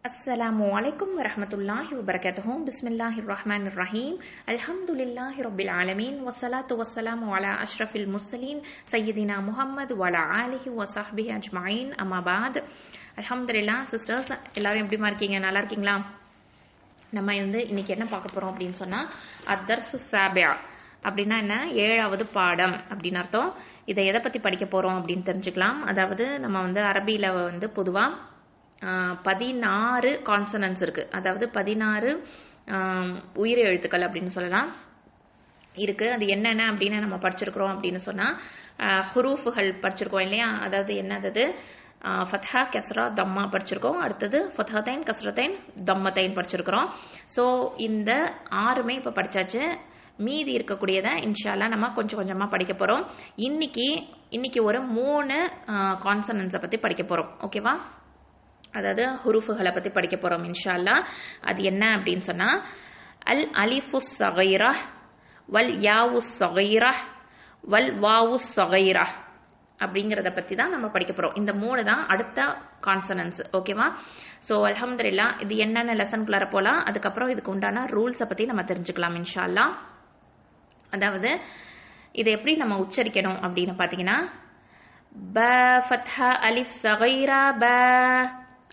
Assalamualaikum warahmatullahi wabarakatuh. Bismillahirrahmanirrahim. Alhamdulillahi rabbil alamin. Wassalatu wassalamu ala ashrafil mursalin sayyidina Muhammad wa ala alihi wa sahbihi ajma'in. Amma ba'd. Alhamdulillah sisters, எல்லாரும் எப்படிமா இருக்கீங்க? நல்லா இருக்கீங்களா? நம்ம இன்னைக்கு என்ன பார்க்க போறோம் அப்படின்னு சொன்னா அத்தர்சு சாபியா அப்படின்னா என்ன, 7வது பாடம் அப்படின்னு அர்த்தம். இதை எதை பத்தி படிக்க போறோம் அப்படின்னு தெரிஞ்சுக்கலாம். அதாவது நம்ம அரபியில பொதுவா 16 கான்சனன்ஸ் இருக்கு. அதாவது 16 உயிர் எழுத்துக்கள் அப்படின்னு சொல்லலாம் இருக்கு. அது என்னென்ன அப்படின்னு நம்ம படிச்சிருக்கிறோம் அப்படின்னு சொன்னா ஹுரூஃபுகள் படிச்சிருக்கோம் இல்லையா? அதாவது என்னது, ஃபத்ஹா, கஸ்ரா, தம்மா படிச்சிருக்கோம். அடுத்தது ஃபத்ஹத்தைன், கஸ்ரத்தைன், தம்மத்தைன் படிச்சிருக்கிறோம். ஸோ இந்த 6மே இப்போ படிச்சாச்சு. மீதி இருக்கக்கூடியதை இன்ஷால்லா நம்ம கொஞ்சம் கொஞ்சமா படிக்க போறோம். இன்னைக்கு ஒரு 3 கான்சனன்ஸை பத்தி படிக்க போறோம். ஓகேவா? அதாவது ஹுரூஃபுகளை பத்தி படிக்க போறோம் இன்ஷா அல்லாஹ். அது என்ன அப்படின்னு சொன்னா அல் அலிஃபு ஸகீரா வல் யாவு ஸகீரா வல் வாவு ஸகீரா அப்படிங்கறத பத்தி தான் நம்ம படிக்க போறோம். இந்த 3 தான் அடுத்த கான்சனன்ஸ். ஓகேவா? ஸோ அல்ஹம்துலில்லாஹ், இது என்னென்ன லெசன்குள்ளார போலாம். அதுக்கப்புறம் இதுக்கு உண்டான ரூல்ஸை பத்தி நம்ம தெரிஞ்சுக்கலாம் இன்ஷா அல்லாஹ். அதாவது இதை எப்படி நம்ம உச்சரிக்கணும் அப்படின்னு பாத்தீங்கன்னா ப ஃபத்ஹா அலிஃப் ஸகீரா ப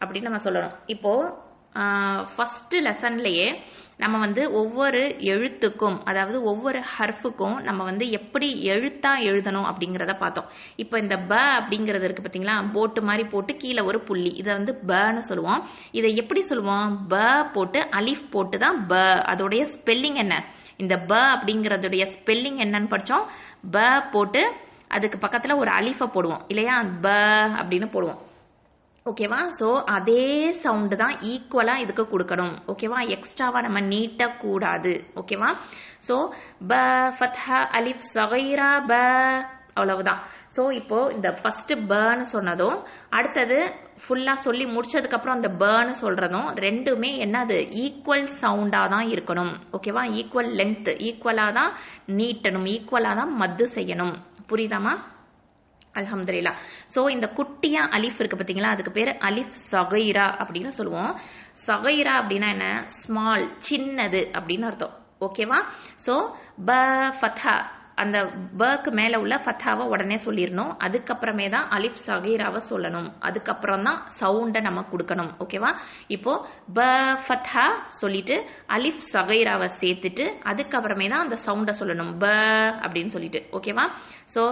அப்படின்னு நம்ம சொல்லணும். இப்போ ஃபர்ஸ்ட் லெசன்லயே நம்ம ஒவ்வொரு எழுத்துக்கும், அதாவது ஒவ்வொரு ஹர்ஃபுக்கும் நம்ம எப்படி எழுத்தா எழுதணும் அப்படிங்கிறத பார்த்தோம். இப்போ இந்த ப அப்படிங்கிறது இருக்கு பார்த்தீங்களா, போட்டு மாதிரி போட்டு கீழே ஒரு புள்ளி, இதை பன்னு சொல்லுவோம். இதை எப்படி சொல்லுவோம்? ப போட்டு அலிஃப் போட்டு தான் ப. அதோடைய ஸ்பெல்லிங் என்ன? இந்த ப அப்படிங்கறதுடைய ஸ்பெல்லிங் என்னன்னு படிச்சோம். ப போட்டு அதுக்கு பக்கத்துல ஒரு அலிஃபை போடுவோம் இல்லையா? ப அப்படின்னு போடுவோம். ஓகேவா? ஸோ அதே சவுண்டு தான் ஈக்குவலா இதுக்கு கொடுக்கணும். ஓகேவா? எக்ஸ்ட்ராவா நம்ம நீட்ட கூடாது. ஓகேவா? ஸோ ப ஃபத்ஹா அலிஃப் ஸகீரா ப, அவ்வளவுதான். ஸோ இப்போ இந்த ஃபர்ஸ்ட் பன்னு சொன்னதும் அடுத்தது ஃபுல்லா சொல்லி முடிச்சதுக்கு அப்புறம் அந்த பன்னு சொல்றதும் ரெண்டுமே என்னது, ஈக்குவல் சவுண்டா தான் இருக்கணும். ஓகேவா? ஈக்குவல் லென்த், ஈக்குவலா தான் நீட்டணும், ஈக்குவலா தான் மத்து செய்யணும். புரியுதாமா? அல்ஹம்துலில்லாஹ். சோ இந்த குட்டியா அலிஃப் இருக்கு பாத்தீங்களா, அதுக்கு பேரு அலிஃப் ஸகீரா அப்படின்னு சொல்லுவோம். ஸகீரா அப்படின்னா என்ன? ஸ்மால், சின்னது அப்படின்னு அர்த்தம். ஓகேவா? சோ ப ஃபத்ஹா, அந்த பக்கு மேல உள்ள ஃபத்ஹாவை உடனே சொல்லிடணும். அதுக்கப்புறமே தான் அலிஃப் ஸகீராவை சொல்லணும். அதுக்கப்புறம் தான் சவுண்டை நம்ம கொடுக்கணும். ஓகேவா? இப்போ ப ஃபத்ஹா சொல்லிட்டு அலிஃப் ஸகீராவை சேர்த்துட்டு அதுக்கப்புறமே தான் அந்த சவுண்டை சொல்லணும், ப அப்படின்னு சொல்லிட்டு. ஓகேவா? சோ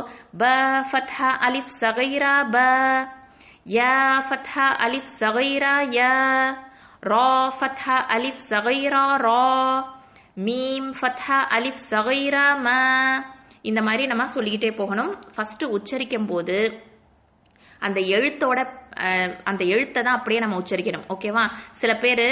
ப ஃபத்ஹா அலிஃப் ஸகீரா ப, யா ஃபத்ஹா அலிஃப் ஸகீரா யா, ரா ஃபத்ஹா அலிஃப் ஸகீரா ரா, மீம் ஃபத்ஹா அலிஃப் ஸகீரா ம. இந்த மாதிரி நம்ம சொல்லிக்கிட்டே போகணும். ஃபர்ஸ்ட் உச்சரிக்கும் போது அந்த எழுத்தோட அந்த எழுத்தை தான் அப்படியே நம்ம உச்சரிக்கணும். ஓகேவா? சில பேரு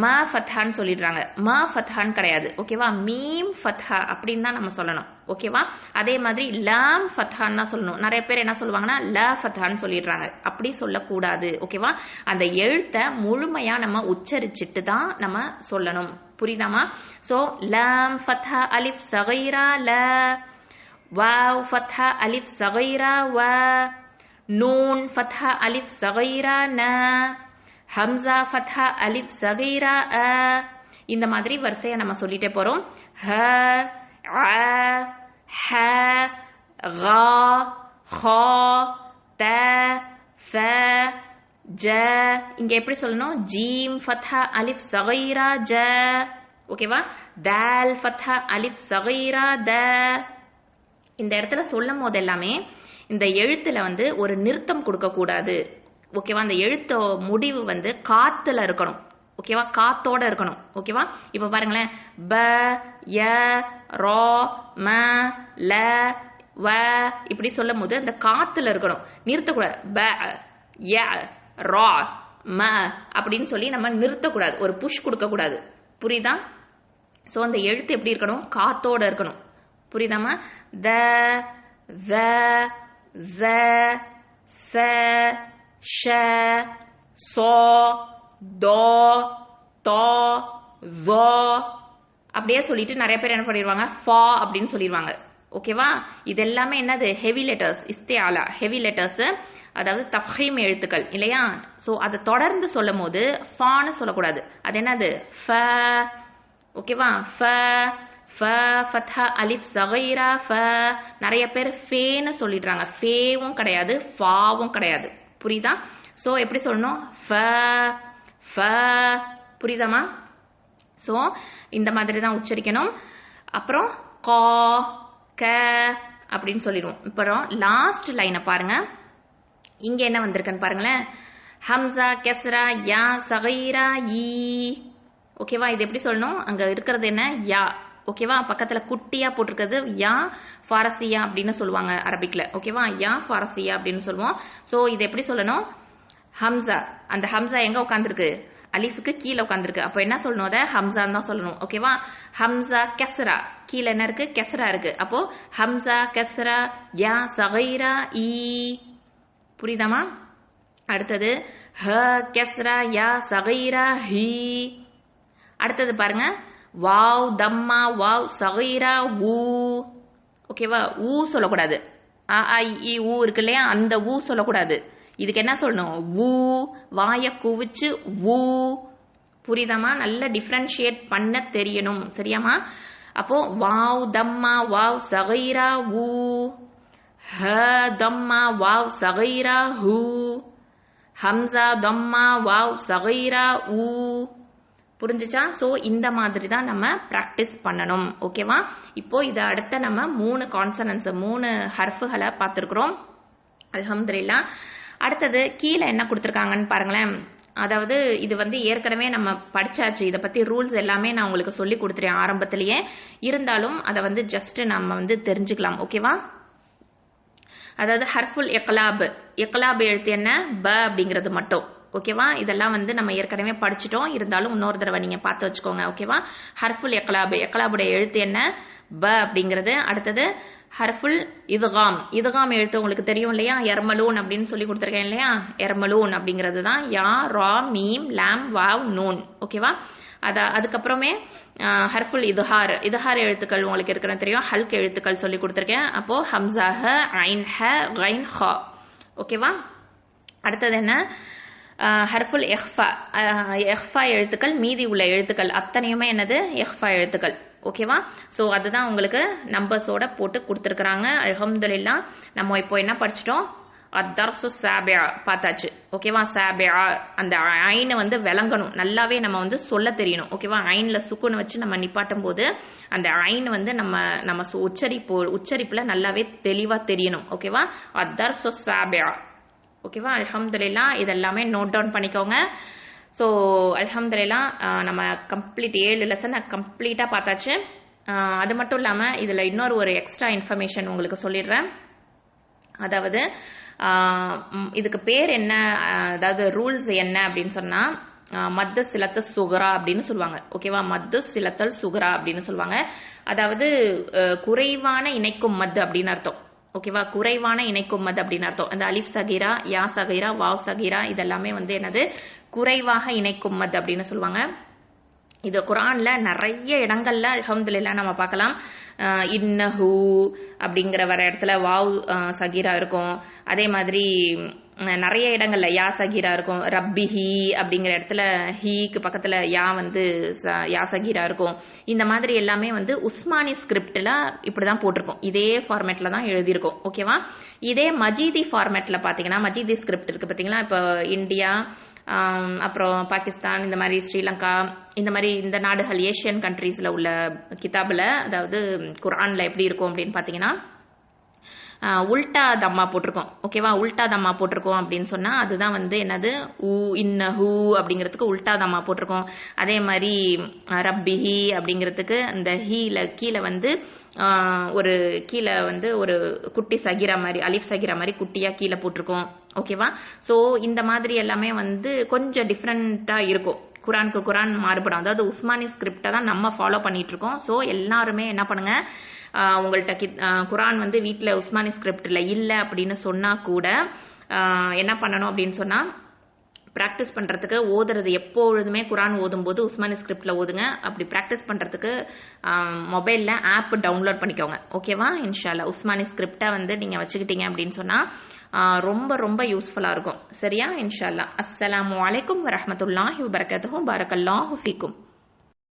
ம ஃபத்ஹான்னு சொல்லிடுறாங்க. ம ஃபத்ஹான்னு கிடையாது. ஓகேவா? மீம் ஃபத்ஹா அப்படின்னு தான் நம்ம சொல்லணும். ஓகேவா? அதே மாதிரி லாம் ஃபத்ஹான்னு தான் சொல்லணும். நிறைய பேர் என்ன சொல்லுவாங்கன்னா ல ஃபத்ஹான்னு சொல்லிடுறாங்க. அப்படி சொல்லக்கூடாது. ஓகேவா? அந்த எழுத்தை முழுமையா நம்ம உச்சரிச்சுட்டு தான் நம்ம சொல்லணும். புரியுதாமா? சோ லாம் ஃபத்ஹா அலிஃப் ஸகீரா ல, வாவ் ஃபத்ஹா அலிஃப் ஸகீரா வ, நூன் ஃபத்ஹா அலிஃப் ஸகீரா ந, ஹம்ஸா ஃபத்ஹா அலிஃப் ஸகீரா அ. இந்த மாதிரி வரிசையை நம்ம சொல்லிட்டே போறோம். ஹ, அ, ஹ, கா, ஹா, த, ச, ஜ. இங்க எப்படி சொல்லணும்? ஜீம் ஃபத்ஹா அலிஃப் ஸகீரா ஜ. ஓகேவா? தால் ஃபத்ஹா அலிஃப் ஸகீரா த. இந்த இடத்துல சொல்லும் போது எல்லாமே இந்த எழுத்துல ஒரு நிறுத்தம் கொடுக்க கூடாது. ஓகேவா? அந்த எழுத்த முடிவு காத்துல இருக்கணும். ஓகேவா? காத்தோட இருக்கணும். ஓகேவா? இப்ப பாருங்களேன், ப, ய, ரா, ம, ல, வ இப்படி சொல்லும் போது அந்த காத்துல இருக்கணும், நிறுத்தக்கூடாது. ப, ய, ரா, ம அப்படின்னு சொல்லி நம்ம நிறுத்தக்கூடாது, ஒரு புஷ் கொடுக்க கூடாது. புரியுதா? சோ அந்த எழுத்து எப்படி இருக்கணும்? காத்தோட இருக்கணும். புரியுதாமா? த, த, ஸ, ஸ, ஷ, ஸ, தோ, தோ, ஸோ அப்படியே சொல்லிட்டு நிறைய பேர் என்ன பண்ணிடுவாங்க, ஃபா அப்படின்னு சொல்லிடுவாங்க. ஓகேவா? இது எல்லாமே என்னது? ஹெவி லெட்டர்ஸ், இஸ்திஆலா ஹெவி லெட்டர்ஸ். அதாவது தஃஹீம் எழுத்துக்கள் இல்லையா. ஸோ அதை தொடர்ந்து சொல்லும் போது ஃபான்னு சொல்லக்கூடாது. அது என்னது ஃப. ஓகேவா. ஃப ஃப ஃபத்ஹா அலிஃப் ஸகீரா ஃப. நிறைய பேர் ஃபேன்னு சொல்லிடுறாங்க. ஃபேவும் கிடையாது, ஃபாவும் கிடையாது. புரியுதா. ஸோ எப்படி சொல்லணும் ஃப ஃப. புரியுதாமா. ஸோ இந்த மாதிரி தான் உச்சரிக்கணும். அப்புறம் கா க அப்படின்னு சொல்லிடுவோம். அப்புறம் லாஸ்ட் லைனை பாருங்க. இங்க என்ன வந்திருக்குன்னு பாருங்களேன். ஹம்சா கெஸ்ரா யா சகீரா ஈ. ஓகேவா. இது எப்படி சொல்லணும். அங்க இருக்கிறது என்ன யா. ஓகேவா. பக்கத்துல குட்டியா போட்டிருக்கிறது யா ஃபாரசியா அப்படின்னு சொல்லுவாங்க அரபிக்ல. ஓகேவா. யா ஃபாரசியா அப்படின்னு சொல்லுவோம். ஸோ இது எப்படி சொல்லணும். ஹம்சா, அந்த ஹம்சா எங்க உட்காந்துருக்கு, அலிஃபுக்கு கீழே உட்காந்துருக்கு. அப்போ என்ன சொல்லணும், அதை ஹம்சான்னு தான் சொல்லணும். ஓகேவா. ஹம்சா கெஸ்ரா, கீழே என்ன இருக்கு கெஸ்ரா இருக்கு. அப்போ ஹம்சா கெஸ்ரா யா சகீரா ஈ. புரியுதாமா. அடுத்தது ஹ கெஸ்ரா யா சகீரா ஹீ. அடுத்தது பாருங்க வாவ் தம்மா வாவ் சகீரா ஊ. ஓகேவா. ஊ சொல்லக்கூடாது. அ ஐ இ ஊ இருக்கு இல்லையா, அந்த ஊ சொல்லக்கூடாது. இதுக்கு என்ன சொல்லணும் ஊ. வாய குவிச்சு ஊ. புரியுதாமா. நல்ல டிஃபரன்ஷியேட் பண்ண தெரியணும். சரியாமா. அப்போ வாவ் தம்மா வாவ் சகீரா ஊ. ஹ தம்மா wow சகீரா who. Hamza Dhamma wow சகீரா ஊ. புரிஞ்சுச்சா. ஸோ இந்த மாதிரி தான் நம்ம ப்ராக்டிஸ் பண்ணணும். ஓகேவா. இப்போ இதை அடுத்த நம்ம 3 கான்சனன்ஸ் 3 ஹர்ஃபுகளை பார்த்துருக்குறோம். அல்ஹம்துலில்லாஹ். அடுத்தது கீழே என்ன கொடுத்துருக்காங்கன்னு பாருங்களேன். அதாவது இது வந்து ஏற்கனவே நம்ம படிச்சாச்சு. இதை பத்தி ரூல்ஸ் எல்லாமே நான் உங்களுக்கு சொல்லி கொடுத்துறேன் ஆரம்பத்திலேயே. இருந்தாலும் அதை வந்து ஜஸ்ட் நம்ம வந்து தெரிஞ்சுக்கலாம். ஓகேவா. அதாவது ஹர்ஃபுல் இக்லாப். இக்லாப் எழுத்து என்ன ப அப்படிங்கிறது மட்டும். ஓகேவா. இதெல்லாம் வந்து நம்ம ஏற்கனவே படிச்சுட்டோம். இருந்தாலும் இன்னொரு தடவை நீங்க பார்த்து வச்சுக்கோங்க. ஓகேவா. ஹர்ஃபுல் இக்லாப், இக்லாபுடைய எழுத்து என்ன ப அப்படிங்கிறது. அடுத்தது ஹர்ஃபுல் இதுகாம். இதுகாம் எழுத்து உங்களுக்கு தெரியும் இல்லையா, எர்மலூன் அப்படின்னு சொல்லி கொடுத்துருக்கேன் இல்லையா. எர்மலூன் அப்படிங்கிறது தான் யா ரா மீம் லாம் வாவ் நூன். ஓகேவா. அதுக்கப்புறமே ஹர்ஃபுல் இதுஹார். இதுஹார் எழுத்துக்கள் உங்களுக்கு இருக்கிறது தெரியும். ஹல்க் எழுத்துக்கள் சொல்லி கொடுத்துருக்கேன். அப்போ ஹம்சா ஹ ஐன் ஹ கைன் ஹா. ஓகேவா. அடுத்தது என்ன ஹர்ஃபுல் எஹ்ஃபா. எஹ்ஃபா எழுத்துக்கள் மீதி உள்ள எழுத்துக்கள் அத்தனையுமே என்னது எஹ்ஃபா எழுத்துக்கள். ஓகேவா. ஸோ அதுதான் உங்களுக்கு நம்பர்ஸோட போட்டு கொடுத்துருக்குறாங்க. அல்ஹம்துலில்லாஹ். நம்ம இப்போ என்ன படிச்சிட்டோம், அத்தர்சு சாபியா பார்த்தாச்சு. ஓகேவா. சாபியா அந்த ஐனை வந்து விளங்கணும், நல்லாவே நம்ம வந்து சொல்ல தெரியணும். ஓகேவா. ஐனில் சுக்குன்னு வச்சு நம்ம நிப்பாட்டும் போது அந்த ஐன் வந்து நம்ம உச்சரிப்புல நல்லாவே தெளிவாக தெரியணும். ஓகேவா. அத்தர்சு சாபியா. ஓகேவா. அல்ஹம்துலில்லாஹ். இதெல்லாமே நோட் டவுன் பண்ணிக்கோங்க. ஸோ அல்ஹம்துலில்லாஹ் நம்ம கம்ப்ளீட் 7 லெசனை கம்ப்ளீட்டாக பார்த்தாச்சு. அது மட்டும் இல்லாமல் இதில் இன்னொரு ஒரு எக்ஸ்ட்ரா இன்ஃபர்மேஷன் உங்களுக்கு சொல்லிடுறேன். அதாவது இதுக்கு பேர் என்ன, அதாவது ரூல்ஸ் என்ன அப்படின்னு சொன்னால் மத்து சிலத்து சுகரா அப்படின்னு சொல்லுவாங்க. ஓகேவா. மத்து சிலத்தல் சுகரா அப்படின்னு சொல்லுவாங்க. அதாவது குறைவான இணைக்கும் மத்து அப்படின்னு அர்த்தம். ஓகேவா. குறைவான இணைக்கும் மத் அப்படின்னு அர்த்தம். அந்த அலிஃப் சகீரா யா சகீரா வாவ் சகீரா இதெல்லாமே வந்து என்னது குறைவாக இணைக்கும் மத் அப்படின்னு சொல்லுவாங்க. இது குர்ஆன்ல நிறைய இடங்கள்ல அல்ஹம்துலில்லாஹ் நம்ம பார்க்கலாம். இன்னஹு அப்படிங்கிற வர இடத்துல வாவ் சகீரா இருக்கும். அதே மாதிரி நிறைய இடங்கள்ல யா சகீரா இருக்கும். ரப்பிஹி அப்படிங்கிற இடத்துல ஹீக்கு பக்கத்துல யா வந்து யா சகீரா இருக்கும். இந்த மாதிரி எல்லாமே வந்து உஸ்மானி ஸ்கிரிப்ட்ல இப்படிதான் போட்டிருக்கோம். இதே ஃபார்மேட்ல தான் எழுதியிருக்கோம். ஓகேவா. இதே மஜீதி ஃபார்மேட்ல பாத்தீங்கன்னா மஜீதி ஸ்கிரிப்ட் இருக்கு பாத்தீங்களா. இப்போ இந்தியா அப்புறம் பாகிஸ்தான் இந்த மாதிரி ஸ்ரீலங்கா இந்த மாதிரி இந்த நாடுகள் ஏஷியன் கண்ட்ரீஸ்ல உள்ள கிதாபில் அதாவது குர்ஆன்ல எப்படி இருக்கும் அப்படின்னு பாத்தீங்கன்னா உல்டா தம்மா போட்டிருக்கோம். ஓகேவா. உல்டா தம்மா போட்டிருக்கோம் அப்படின்னு சொன்னா அதுதான் வந்து என்னது ஊ இன்னஹு அப்படிங்கிறதுக்கு உல்டா தம்மா போட்டிருக்கோம். அதே மாதிரி ரப்பிஹி அப்படிங்கிறதுக்கு இந்த ஹீல கீழே வந்து ஒரு கீழே வந்து ஒரு குட்டி சகிரா மாதிரி அலிஃப் சகிரா மாதிரி குட்டியா கீழே போட்டிருக்கோம். ஓகேவா. ஸோ இந்த மாதிரி எல்லாமே வந்து கொஞ்சம் டிஃப்ரெண்டா இருக்கும். குரானுக்கு குரான் மாறுபடும். அதாவது உஸ்மானி ஸ்கிரிப்டை தான் நம்ம ஃபாலோ பண்ணிட்டு இருக்கோம். ஸோ எல்லாருமே என்ன பண்ணுங்க, உங்கள்கிட்ட குரான் வந்து வீட்டில் உஸ்மானி ஸ்கிரிப்டில் இல்லை அப்படின்னு சொன்னால் கூட என்ன பண்ணணும் அப்படின்னு சொன்னால் ப்ராக்டிஸ் பண்ணுறதுக்கு ஓதுறது எப்பொழுதுமே குரான் ஓதும்போது உஸ்மானி ஸ்கிரிப்டில் ஓதுங்க. அப்படி ப்ராக்டிஸ் பண்ணுறதுக்கு மொபைலில் ஆப் டவுன்லோட் பண்ணிக்கோங்க. ஓகேவா? இன்ஷால்லா உஸ்மானி ஸ்கிரிப்டை வந்து நீங்கள் வச்சுக்கிட்டீங்க அப்படின்னு சொன்னால் ரொம்ப ரொம்ப யூஸ்ஃபுல்லாக இருக்கும். சரியா? இன்ஷால்லா. அஸ்ஸலாமு அலைக்கும் வரஹ்மத்துல்லாஹி வபரகாத்துஹு. பாரக்கல்லாஹு ஃபீக்கும்.